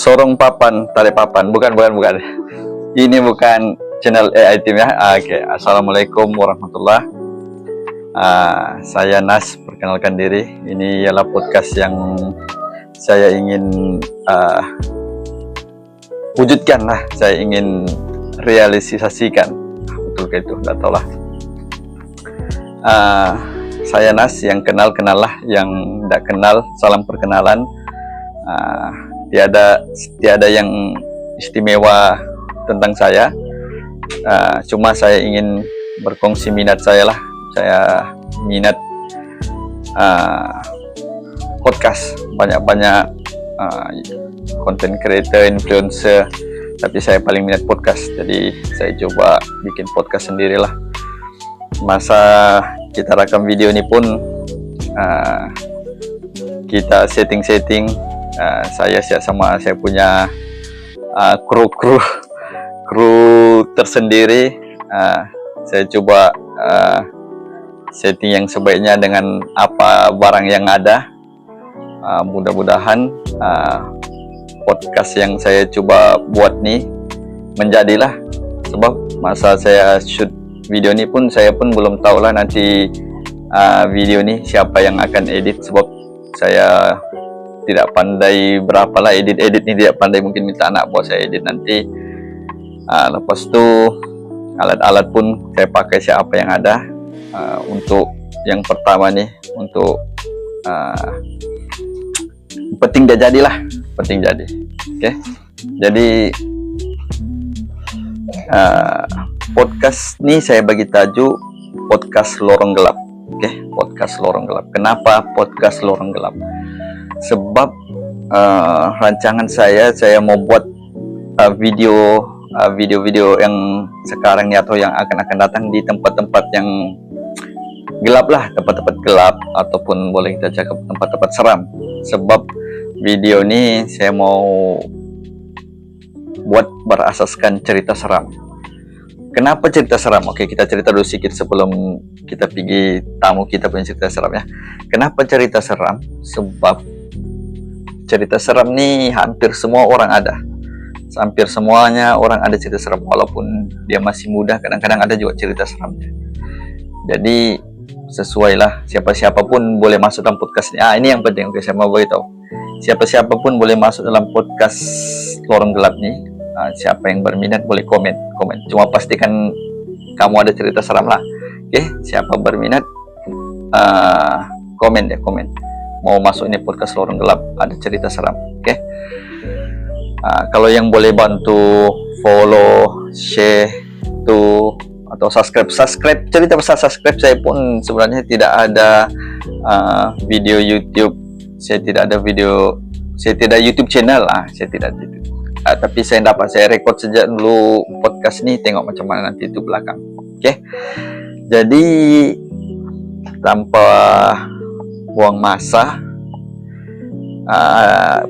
Sorong papan, tali papan. Bukan. Ini bukan channel AI Team ya. Oke. Assalamualaikum warahmatullah. Saya Nas, perkenalkan diri. Ini ialah podcast yang saya ingin wujudkan lah. Saya ingin realisasikan. Betul kayak itu, nggak tahu lah. Saya Nas, yang kenal lah, yang tidak kenal salam perkenalan. Tiada yang istimewa tentang saya. Cuma saya ingin berkongsi minat saya lah. Saya minat podcast, banyak content creator, influencer, tapi saya paling minat podcast. Jadi saya coba bikin podcast sendirilah. Masa kita rekam video ini pun kita setting. Saya sama saya punya kru tersendiri. Saya coba setting yang sebaiknya dengan apa barang yang ada. Mudah-mudahan podcast yang saya coba buat nih menjadilah. Sebab masa saya shoot video ini pun saya pun belum tahu lah nanti video ini siapa yang akan edit. Sebab saya tidak pandai berapalah edit ini, tidak pandai, mungkin minta anak buat saya edit nanti. Lepas tu alat-alat pun saya pakai siapa yang ada. Untuk yang pertama nih, untuk penting dia jadilah, penting jadi. Oke. Jadi podcast nih saya bagi tajuk podcast lorong gelap. Oke, podcast lorong gelap. Kenapa podcast lorong gelap? Sebab rancangan saya mau buat video-video yang sekarang ini atau yang akan datang di tempat-tempat yang gelap lah, tempat-tempat gelap, ataupun boleh kita cakap tempat-tempat seram. Sebab video ini saya mau buat berasaskan cerita seram. Kenapa cerita seram? Oke, kita cerita dulu sedikit sebelum kita pergi tamu kita punya cerita seram ya. Kenapa cerita seram? Sebab cerita seram nih hampir semua orang ada. Hampir semuanya orang ada cerita seram, walaupun dia masih muda, kadang-kadang ada juga cerita seramnya. Jadi sesuailah, siapa-siapa pun boleh masuk dalam podcast ini. Ini yang penting. Oke, saya mau beritahu. Siapa-siapa pun boleh masuk dalam podcast lorong gelap nih. Siapa yang berminat boleh komen. Cuma pastikan kamu ada cerita seram lah. Oke, siapa berminat komen. Mau masuk ini podcast lorong gelap, ada cerita seram. Oke. Kalau yang boleh bantu follow, share tuh, atau subscribe. Cerita pasal subscribe, saya pun sebenarnya tidak ada video YouTube. Saya tidak ada YouTube channel lah. Saya tidak ada YouTube. Tapi saya record sejak dulu podcast nih, tengok macam mana nanti itu belakang. Oke. Jadi tanpa buang masa,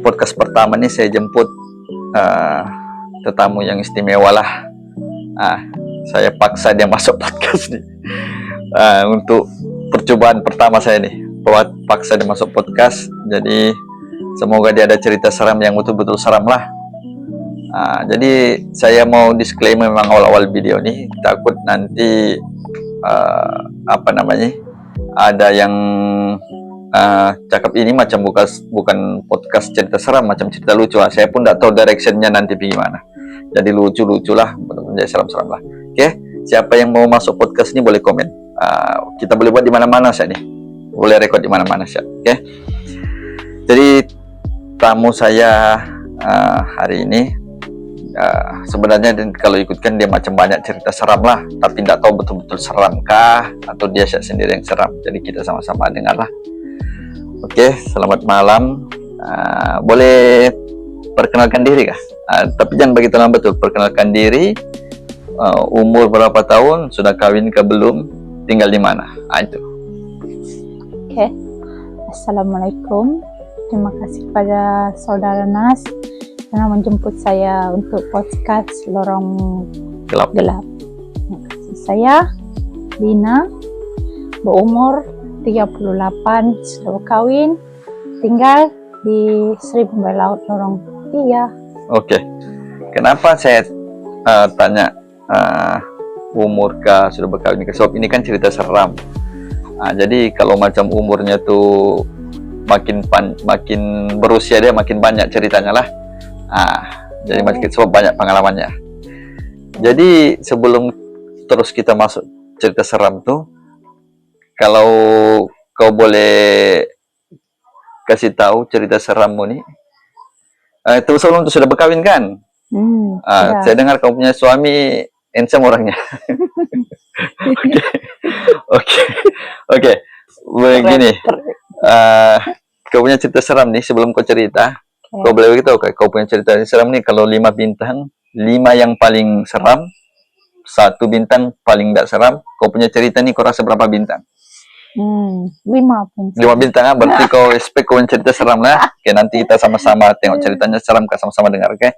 podcast pertama nih saya jemput tetamu yang istimewa lah. Saya paksa dia masuk podcast nih. Untuk percobaan pertama saya nih, paksa dia masuk podcast. Jadi semoga dia ada cerita seram yang betul-betul seram lah. Jadi saya mau disclaimer memang awal-awal video nih, takut nanti ada yang cakap ini macam bukan podcast cerita seram, macam cerita lucu. Saya pun tidak tahu directionnya nanti gimana. Jadi lucu lah, menjadi seram lah. Oke, siapa yang mau masuk podcast ini boleh komen. Kita boleh buat di mana-mana saya nih, boleh record di mana-mana saya. Oke. Jadi tamu saya hari ini sebenarnya kalau ikutkan dia macam banyak cerita seram lah, tapi tidak tahu betul-betul seram kah atau dia sendiri yang seram. Jadi kita sama-sama dengar lah. Oke, selamat malam. Boleh perkenalkan diri kah? Tapi jangan begitu lambat tuh. Perkenalkan diri, umur berapa tahun, sudah kawin ke belum, tinggal di mana? Itu. Oke. Assalamualaikum. Terima kasih pada saudara Nas karena menjemput saya untuk podcast lorong gelap. Saya Lina, berumur 38, sudah berkahwin, tinggal di Sri Laut Lorong 3, Oke. Kenapa saya tanya umur kah sudah berkawin nikah? Sebab ini kan cerita seram. Jadi kalau macam umurnya tuh makin berusia dia makin banyak ceritanya lah. Jadi makin sebab banyak pengalamannya. Jadi sebelum terus kita masuk cerita seram tuh, kalau kau boleh kasih tahu cerita serammu nih. Itu sebelum itu sudah berkawin kan? Ya. Saya dengar kau punya suami handsome orangnya. Oke. Begini. Kau punya cerita seram nih sebelum kau cerita. Kau boleh beritahu kau punya cerita seram nih kalau 5 bintang, 5 yang paling seram, 1 bintang paling tidak seram. Kau punya cerita nih kau rasa berapa bintang? 5 pun. 5 bintang, berarti kau expect kau punya cerita seram lah. Oke, nanti kita sama-sama tengok ceritanya seram, kita sama-sama dengar, oke?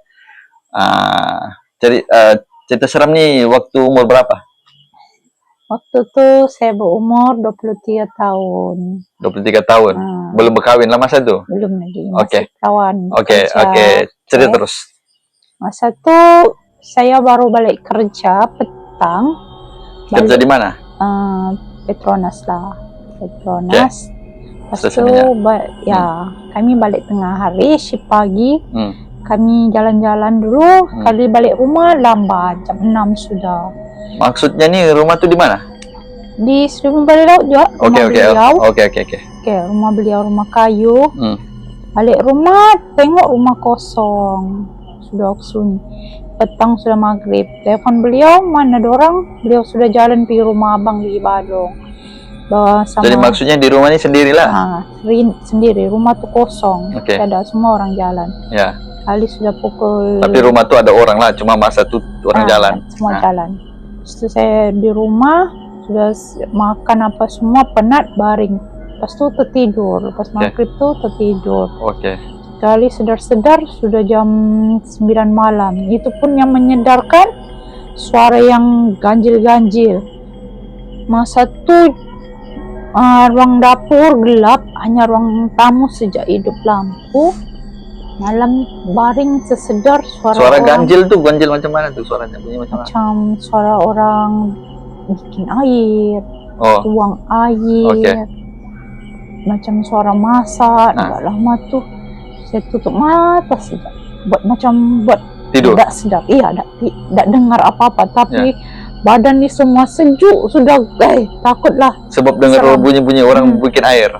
Cerita seram nih waktu umur berapa? Waktu itu saya berumur 23 tahun. 23 tahun. Belum berkawin lah masa itu? Belum lagi. Oke. Kawan. Oke. Cerita terus. Masa itu saya baru balik kerja petang. Kerja di mana? Petronas lah. Petronas. Lepas itu kami balik tengah hari, shift pagi. Kami jalan-jalan dulu, kali balik rumah lambat, jam 6 sudah. Maksudnya nih rumah tuh di mana? Di Seribu Balilau juga. Oke. Rumah beliau, rumah kayu. Balik rumah, tengok rumah kosong. Sudah sunyi. Petang sudah maghrib. Telepon beliau, mana ada orang? Beliau sudah jalan pergi rumah abang di Badung. Jadi maksudnya di rumah ini sendirilah? Sendiri. Rumah tuh kosong. Tidak ada, semua orang jalan. Ya. Kali sudah pukul. Tapi rumah tuh ada orang lah, cuma masa tuh orang jalan. Semua jalan. Setelah saya di rumah sudah makan apa semua, penat, baring. Lepas itu tertidur. Lepas maghrib tuh tertidur. Kali sedar-sedar sudah jam 9 malam. Itu pun yang menyedarkan suara yang ganjil-ganjil. Masa tuh ruang dapur gelap, hanya ruang tamu sejak hidup lampu. Malam baring sesedar suara ganjil tuh, ganjil macam mana tuh suaranya? Bunyi macam suara orang bikin air, tuang air, macam suara masak. Agak lama tuh saya tutup mata saja, buat tidur. Tidak sedap, tidak dengar apa-apa, tapi badan ni semua sejuk sudah, takutlah. Sebab dengar bunyi-bunyi orang bikin air.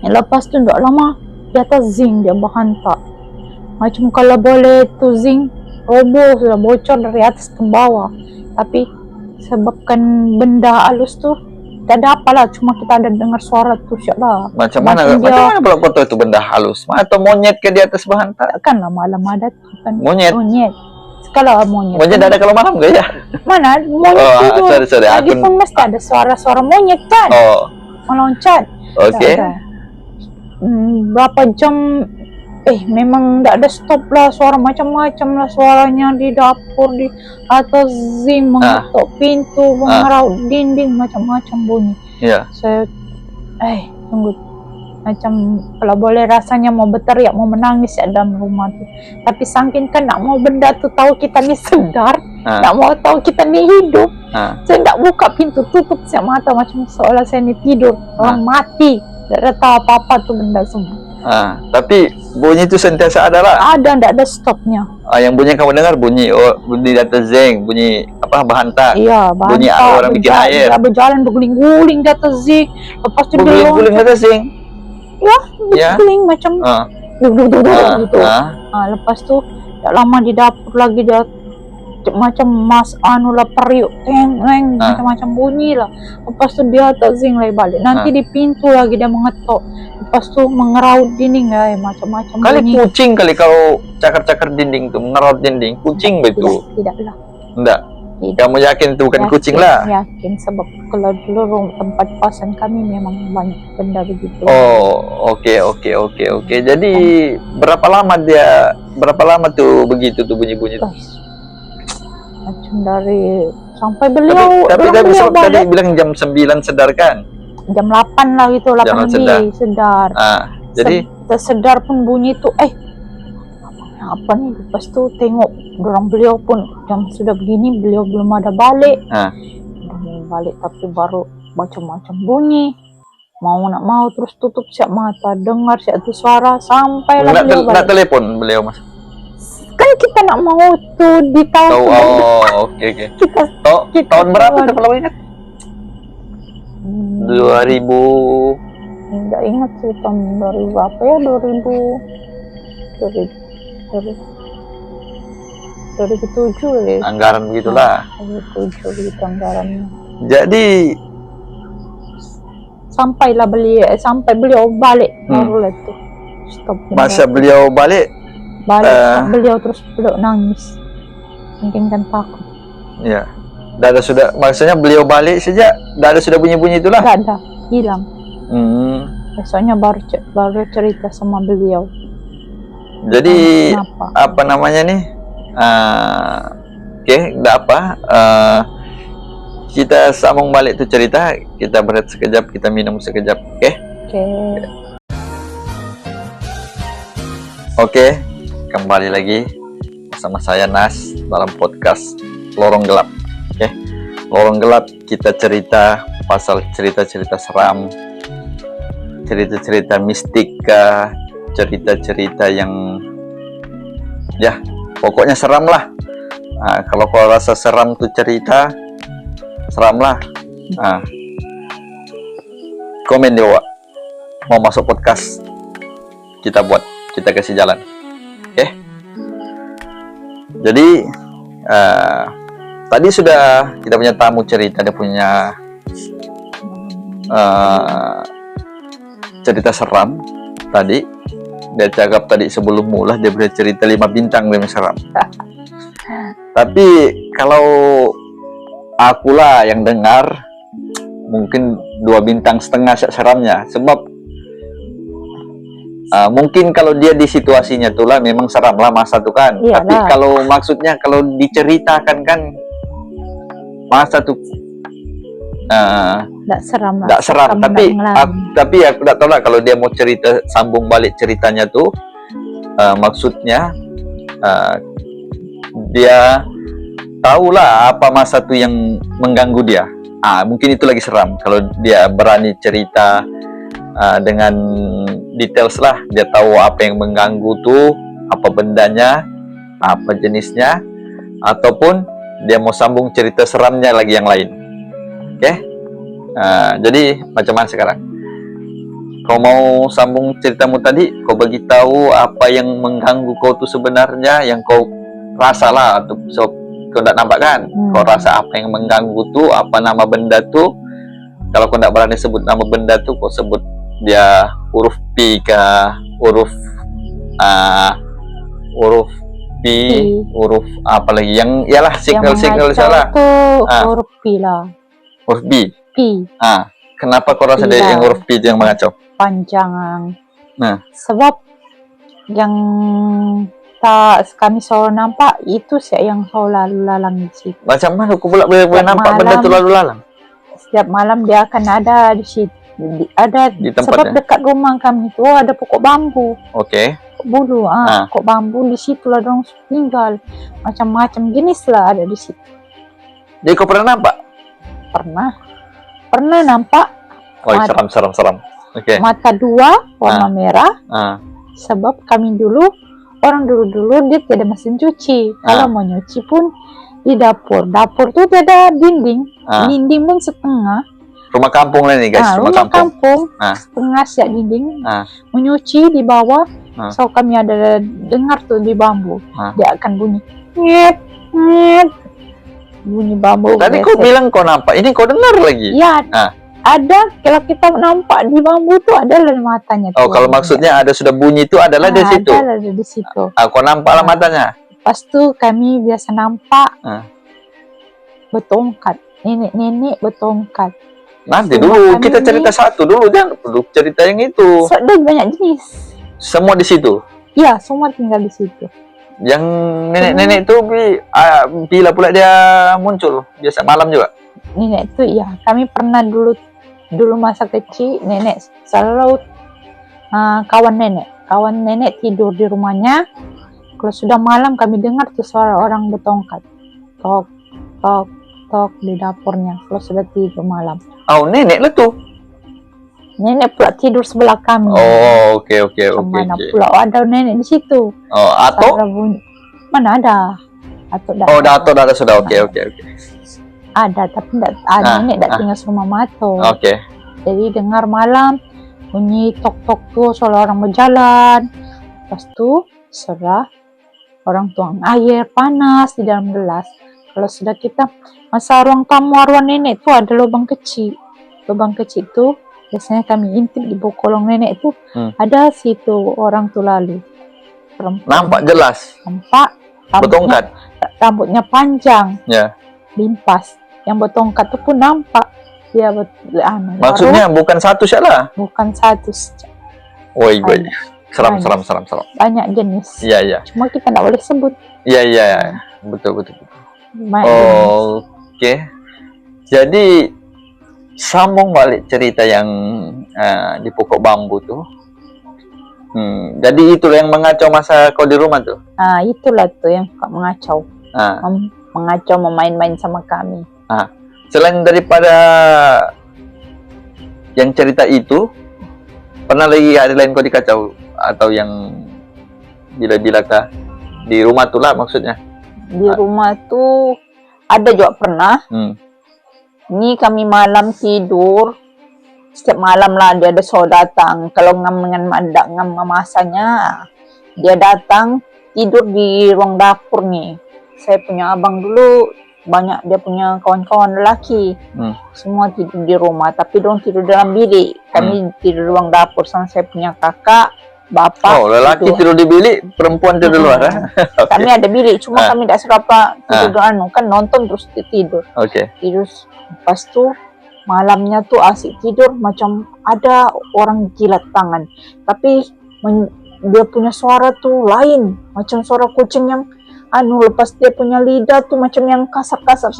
Lepas tu tak lama di atas zinc dia berhantar. Macam kalau boleh tu zinc roboh, sudah bocor dari atas ke bawah. Tapi sebabkan benda halus tu tak ada apalah, cuma kita ada dengar suara tu syaklah. Macam mana pula kau tahu itu benda halus? Atau monyet ke di atas berhantar? Kanlah malam ada tu kan. Monyet. Kalau monyet ada kalau malam ke ya? Mana monyet tu? Sorry. Tadi pun mesti ada suara-suara monyet kan? Meloncat. Berapa jam? Memang tak ada stop lah, suara macam-macam lah suaranya di dapur, di atas zinc, mengetuk pintu, mengeraut dinding, macam-macam bunyi. Saya tunggu, macam kalau boleh rasanya mau berteriak, mau menangis ya dalam rumah tu. Tapi saking kan nak mau benda tu tahu kita ni sedar, nak mau tahu kita ni hidup, saya tak buka pintu, tutup saya mata macam seolah saya ni tidur, orang mati, tak ada tahu apa-apa tu benda semua. Tapi bunyi itu sentiasa ada lah. Ada, tidak ada stopnya. Yang bunyi yang kamu dengar bunyi di atas zinc, bunyi apa berhantar. Iya, bunyi orang bikin air. Dia berjalan berguling-guling di atas zinc. Lepas tu berguling-guling di atas zinc. Ya, berguling macam gitu. Lepas tu tak lama di dapur lagi dia macam periuk macam-macam bunyi lah. Lepas tu dia atas zinc lagi balik. Nanti di pintu lagi dia mengetuk. Lepas tu mengeraut dinding macam-macam kali bunyi. Kucing kali kalau cakar-cakar dinding tu, mengeraut dinding. Kucing betul? Tidaklah. Enggak. Kamu yakin itu bukan kucing lah? Yakin, sebab kalau dulu tempat kosan kami memang banyak benda begitu. Oke. Jadi berapa lama tuh begitu tuh bunyi-bunyi tuh? Macam dari sampai beliau. Tapi tadi bilang jam 9 sedar kan? Jam 8 lah gitu, 8 lebih sedar. Jadi tersedar pun bunyi tu apa nih, lepas tuh tengok orang beliau pun jam sudah begini, beliau belum ada balik. Belum balik tapi baru macam-macam bunyi, mau nak mau terus tutup siap mata, dengar siap tuh suara sampai lah beliau Nggak balik. telepon beliau mas? Kan kita nak mau tuh di tahun Oke. kita Tahun berapa keluar. tuh kalau ingat? 2000 Nggak ingat sih tahun 2000 apa ya, 2007 deh. anggaran begitulah. 2007 gitu anggarannya. Jadi Sampai beliau balik baru lah tuh stop. masa beliau balik, beliau terus beliau nangis, mungkin kan takut. ya, sudah maksudnya beliau balik saja, sudah bunyi-bunyi itulah. Nggak ada, hilang. Hmm. Besoknya baru cerita sama beliau. Jadi Kenapa? apa namanya nih? Oke, enggak apa. Kita sambung balik tuh cerita, kita berehat sekejap, kita minum sekejap, oke? Oke, kembali lagi bersama saya Nas dalam podcast Lorong Gelap. Oke, Lorong Gelap kita cerita pasal cerita-cerita seram, cerita-cerita mistika, cerita-cerita yang ya pokoknya seram lah. Kalau kau rasa seram tuh cerita seram lah, komen di bawah mau masuk podcast, kita kasih jalan. Oke. Jadi tadi sudah kita punya tamu cerita, dia punya cerita seram tadi. Dia cakap tadi sebelum mulai dia punya cerita 5 bintang lebih seram. Tapi kalau akulah yang dengar mungkin 2,5 bintang seramnya, sebab mungkin kalau dia di situasinya itulah memang seram lah masa tuh kan. Iyalah. Tapi kalau maksudnya kalau diceritakan kan masa tuh Nggak seram, tapi aku tidak tahu lah kalau dia mau cerita sambung balik ceritanya tuh maksudnya dia tahulah apa masa tuh yang mengganggu dia. Mungkin itu lagi seram kalau dia berani cerita dengan details lah, dia tahu apa yang mengganggu tuh, apa bendanya, apa jenisnya, ataupun dia mau sambung cerita seramnya lagi yang lain. Oke? Jadi macam mana sekarang? Kau mau sambung ceritamu tadi, kau bagi tahu apa yang mengganggu kau tuh sebenarnya, yang kau rasa lah, atau kau tidak nampak kan? Kau rasa apa yang mengganggu tuh, apa nama benda tuh? Kalau kau tidak berani sebut nama benda tuh, kau sebut dia huruf P kah, huruf P, huruf apa lagi? Yang iyalah signal salah. Huruf P lah. Huruf B. P. Kenapa kau rasa dia yang huruf P itu yang mengacau? Panjang. Nah. Sebab yang kami selalu nampak itu sih yang selalu lalu lalang di situ. Macam mana kau pula boleh nampak benda itu lalu lalang? Setiap malam dia akan ada di situ. Ada di tempatnya. Sebab dekat rumah kami itu ada pokok bambu. Oke. Bulu, pokok bambu di situ lah dong tinggal. Macam-macam jenis lah ada di situ. Jadi kau pernah nampak? Pernah nampak. Seram. Oke. Mata 2 warna merah. Sebab kami orang dulu dia tidak mesin cuci. Kalau mau nyuci pun di dapur tuh ada dinding. Dinding pun setengah. Rumah kampung lah nih guys, rumah kampung. Setengah siap dinding. Menyuci di bawah. So kami ada dengar tuh di bambu. Dia akan bunyi nyet. Bunyi bambu. Tadi kau bilang kau nampak, ini kau dengar lagi? Iya. Ada, kalau kita nampak di bambu tuh ada lah matanya. Kalau maksudnya ada sudah bunyi itu adalah di situ. Ada di situ. Kau nampak lah matanya. Pas tuh kami biasa nampak bertongkat, nenek bertongkat. Nanti dulu kita cerita satu dulu, jangan dulu cerita yang itu. Ada banyak jenis. Semua di situ. Iya, semua tinggal di situ. Yang nenek-nenek itu bila pula dia muncul? Biasa malam juga? Nenek itu ya, kami pernah dulu masa kecil, nenek selalu kawan nenek tidur di rumahnya. kalau sudah malam kami dengar tuh suara orang bertongkat. Tok, tok, tok di dapurnya. Kalau sudah tidur malam. Oh, nenek lah tuh. Nenek pula tidur sebelah kami. Oh, oke. Kemana pula? Oh, ada nenek di situ. Oh, atau? Suara bunyi. Mana ada? Atau Oh, Dato sudah. Oke. Ada, tapi nenek tidak tinggal serumah Mato. Oke. Jadi dengar malam bunyi tok-tok tuh soal orang berjalan. Lepas tu suara orang tuang air panas di dalam gelas. Kalau sudah kita masa ruang tamu arwah nenek tuh ada lubang kecil. Lubang kecil tuh biasanya kami intip di bawah kolong nenek tuh ada situ orang tuh lalu. Perempuan. Nampak jelas. Nampak. Bertongkat. Rambutnya panjang. Ya. Limpas. Yang bertongkat tuh pun nampak. Dia maksudnya bukan satu saja. Bukan satu. Woi. Seram. Banyak jenis. Iya. Cuma kita tidak boleh sebut. Iya. Betul. Banyak Oke. Jadi sambung balik cerita yang di pokok bambu tuh. Jadi itulah yang mengacau masa kau di rumah tuh. Itulah tuh yang mengacau. Mengacau, memain-main sama kami. Selain daripada yang cerita itu, pernah lagi hari lain kau dikacau atau yang bila-bila kah di rumah tuh lah maksudnya? Di rumah tuh ada juga pernah. Ini kami malam tidur, setiap malam lah dia ada saudara datang. Kalau ngam dengan mandak ngam masanya, dia datang tidur di ruang dapur nih. Saya punya abang dulu banyak dia punya kawan-kawan lelaki. Semua tidur di rumah, tapi dong tidur dalam bilik. Kami tidur di ruang dapur sama saya punya kakak, bapak. Oh, lelaki tidur di bilik, perempuan tidur di luar. Okay. Kami ada bilik, cuma kami tidak serapa tidur kan nonton terus tidur. Tidur. Lepas tu malamnya tuh asik tidur macam ada orang jilat tangan. Tapi dia punya suara tuh lain, macam suara kucing yang lepas dia punya lidah tuh macam yang kasar-kasar.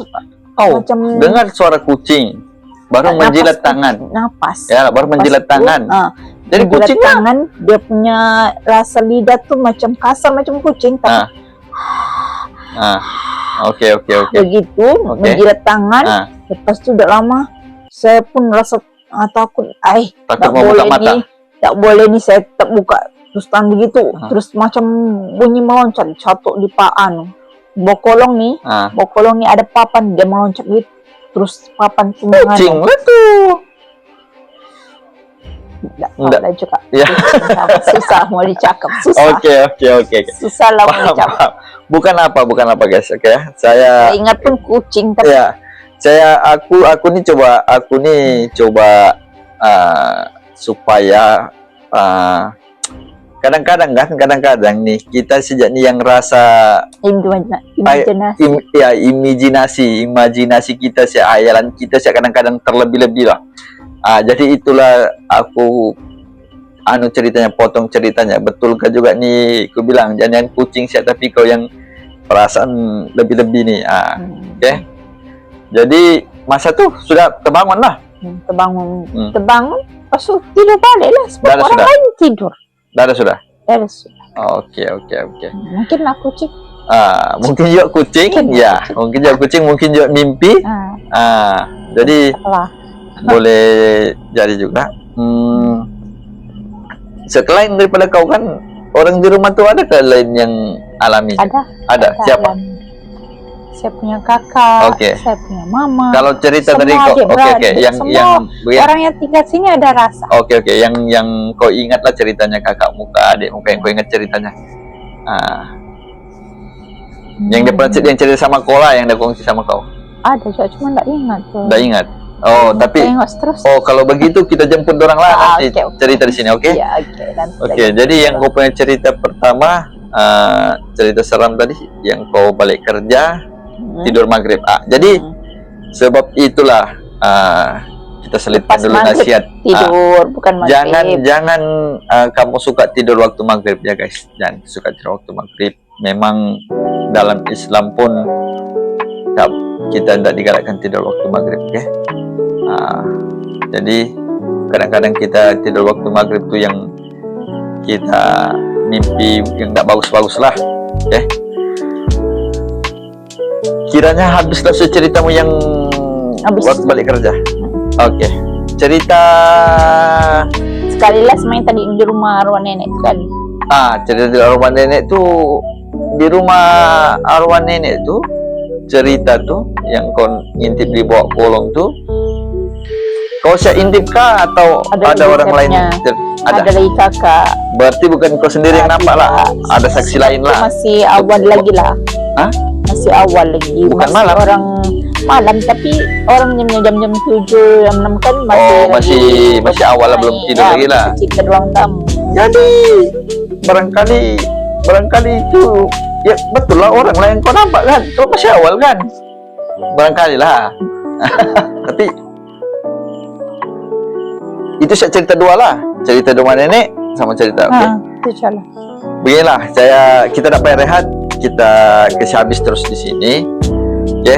Macam dengar suara kucing baru menjilat tangan. Napas. Ya, baru menjilat tangan. Jadi kucing tangan dia punya rasa lidah tuh macam kasar macam kucing tapi Oke. Begitu menjilat tangan. Lepas tu udah lama saya pun rasa takut. Takut mau buka mata. Tak boleh ni saya tak buka. Terus tangan begitu, terus macam bunyi meloncat satu di bokolong nih, bokolong nih ada papan dia meloncat gitu, terus papan kucing itu. Enggak juga. Ya. Susah mau dicakap, susah. Oke. Susah lah mau dicakap. Bukan apa guys, oke. Saya ingat pun kucing tapi. Ya. Aku nih coba supaya kadang-kadang nih kita sejak nih yang rasa imajinasi kita sih, hayalan kita sih kadang-kadang terlebih-lebih lah. Jadi itulah aku ceritanya, potong ceritanya. Betulkah juga nih aku bilang jangan kucing sih, tapi kau yang perasaan lebih-lebih nih. Oke. Jadi masa tuh sudah terbangun lah. Terbangun pas tidur balik lah, sebab orang lain tidur. Sudah. Oke. Mungkin lah kucing. Mungkin juga kucing, mungkin juga kucing, mungkin juga mimpi. Jadi boleh jadi juga. Selain daripada kau kan orang di rumah tuh ada ke lain yang alami? Ada. Siapa? Saya punya kakak, saya punya mama. Kalau cerita dari kau, yang orang yang tinggal sini ada rasa. Oke. Yang kau ingat lah ceritanya kakakmu, adikmu, yang kau ingat ceritanya. Yang dia pernah cerita sama kau lah, yang dia kongsi sama kau. Ada, cuma tidak ingat. Tidak ingat. Tapi kalau begitu kita jemput orang lah nanti cerita di sini, oke? Oke. Jadi yang kau punya cerita pertama, cerita seram tadi, yang kau balik kerja. Tidur maghrib. Jadi sebab itulah kita selipkan dulu nasihat. Tidur bukan maghrib. Jangan kamu suka tidur waktu maghrib ya guys. Jangan suka tidur waktu maghrib. Memang dalam Islam pun kita tidak digalakkan tidur waktu maghrib, oke? Jadi kadang-kadang kita tidur waktu maghrib tuh yang kita mimpi yang tidak bagus-bagus lah. Oke. Kiranya habislah ceritamu yang Habis. waktu balik kerja. Oke. Cerita Sekali lah main tadi di rumah arwah nenek sekali. cerita di arwah nenek tuh, di rumah arwah nenek tuh, cerita tuh yang kau ngintip di bawah kolong tuh, kau saya intip kah atau ada lagi orang lain? chefnya. Ada. Ada lagi kakak. Berarti bukan kau sendiri yang nampak lah, ada saksi lain Itu lah. masih awal lagi lah. Hah? Masih awal lagi. Bukan Masih malam? Orang malam, tapi orang jam 7, jam 6 kan masih awal lah, belum tidur lagi lah. Cerita ruang tamu. Jadi barangkali itu ya betul lah, orang lain kau nampak kan, kau masih awal kan, barangkali lah. Tapi itu saya cerita dua lah, cerita rumah nenek sama cerita. Oke. Itu salah. Beginilah, kita tak payah rehat, kita kasih habis terus di sini. Oke,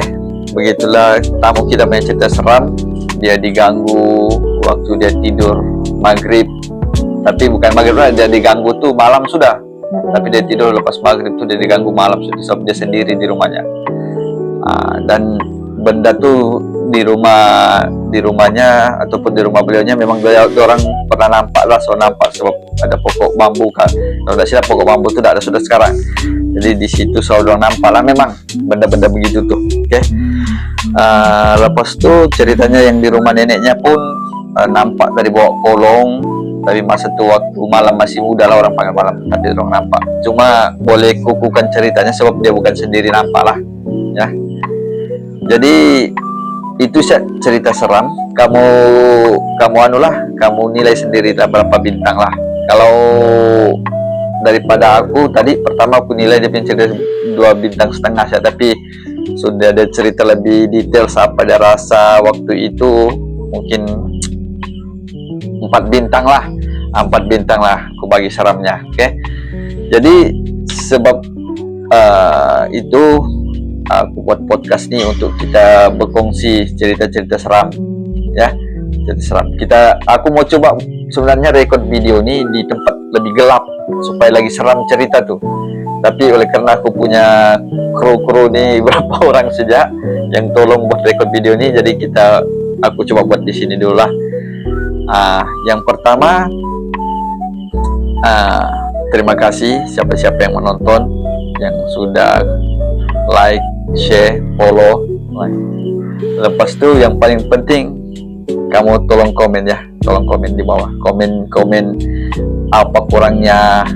begitulah tamu kita punya cerita seram. Dia diganggu waktu dia tidur maghrib, tapi bukan maghrib lah, dia diganggu tuh malam sudah. Tapi dia tidur lepas maghrib tuh dia diganggu malam sudah, sebab dia sendiri di rumahnya. Dan benda tuh di rumahnya ataupun di rumah beliaunya memang dia orang pernah nampak lah, nampak sebab ada pokok bambu kan. Kalau tidak silap pokok bambu itu tidak ada sudah sekarang. Jadi di situ selalu nampak lah memang benda-benda begitu tuh. Oke. Lepas itu ceritanya yang di rumah neneknya pun nampak dari bawah kolong. Tapi masa itu waktu malam masih muda lah, orang panggil malam, tapi orang nampak. Cuma boleh kukukan ceritanya sebab dia bukan sendiri nampak lah, ya. Jadi itu cerita seram. Kamu anulah, kamu nilai sendiri lah berapa bintang lah. Kalau daripada aku tadi pertama aku nilai dia punya cerita 2,5 bintang ya, tapi sudah ada cerita lebih detail apa dia rasa waktu itu, mungkin 4 bintang lah, 4 bintang lah aku bagi seramnya. Oke. Jadi sebab itu aku buat podcast nih untuk kita berkongsi cerita-cerita seram, ya, cerita seram. Aku mau coba sebenarnya rekod video nih di tempat lebih gelap supaya lagi seram cerita tuh. Tapi oleh karena aku punya kru nih berapa orang saja yang tolong buat rekod video nih, jadi aku coba buat di sini dulu lah. Yang pertama, terima kasih siapa-siapa yang menonton, yang sudah like, share, follow. Lepas itu yang paling penting, kamu tolong komen ya, tolong komen di bawah, komen apa kurangnya,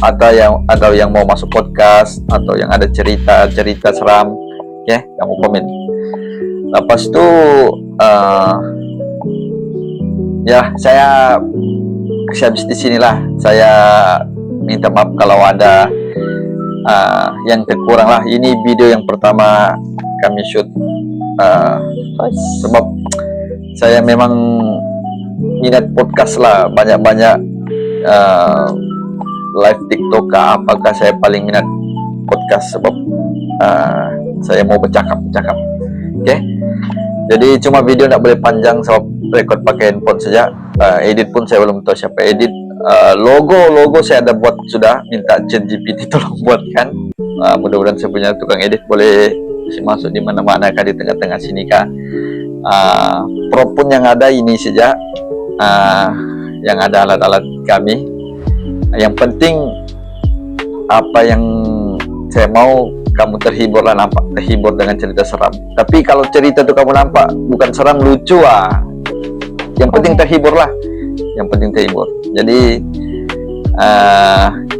atau yang mau masuk podcast, atau yang ada cerita seram, ya, kamu komen. Lepas itu ya, saya habis di sinilah. Saya minta maaf kalau ada yang terkurang lah. Ini video yang pertama kami shoot, sebab saya memang minat podcast lah, banyak live TikTok apakah saya paling minat podcast sebab saya mau bercakap. Oke. Jadi cuma video tidak boleh panjang sebab record pakai handphone saja. Edit pun saya belum tahu siapa edit. Logo saya ada buat sudah, minta ChatGPT tolong buatkan. Mudah-mudahan saya punya tukang edit boleh masuk di mana-mana kah, di tengah-tengah sini kah. Prop pun yang ada ini saja, yang ada alat-alat kami. Yang penting apa yang saya mau, kamu terhibur lah, nampak terhibur dengan cerita seram. Tapi kalau cerita itu kamu nampak bukan seram, lucu yang penting terhibur lah, yang penting terhibur. Jadi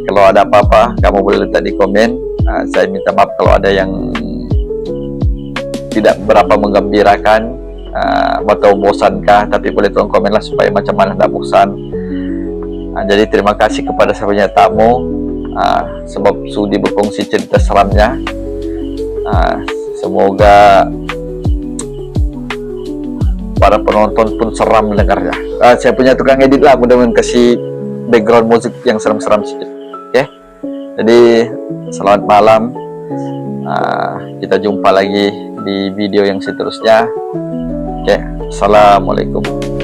kalau ada apa-apa kamu boleh letak di komen. Saya minta maaf kalau ada yang tidak berapa menggembirakan atau bosankah, tapi boleh tolong komen lah supaya macam mana tidak bosan. Jadi terima kasih kepada saya punya tamu, sebab sudi berkongsi cerita seramnya. Semoga para penonton pun seram mendengarnya. Saya punya tukang edit lah, mudah-mudahan kasih background musik yang seram-seram sedikit. Oke. Jadi selamat malam. Kita jumpa lagi di video yang seterusnya. Oke. Assalamualaikum.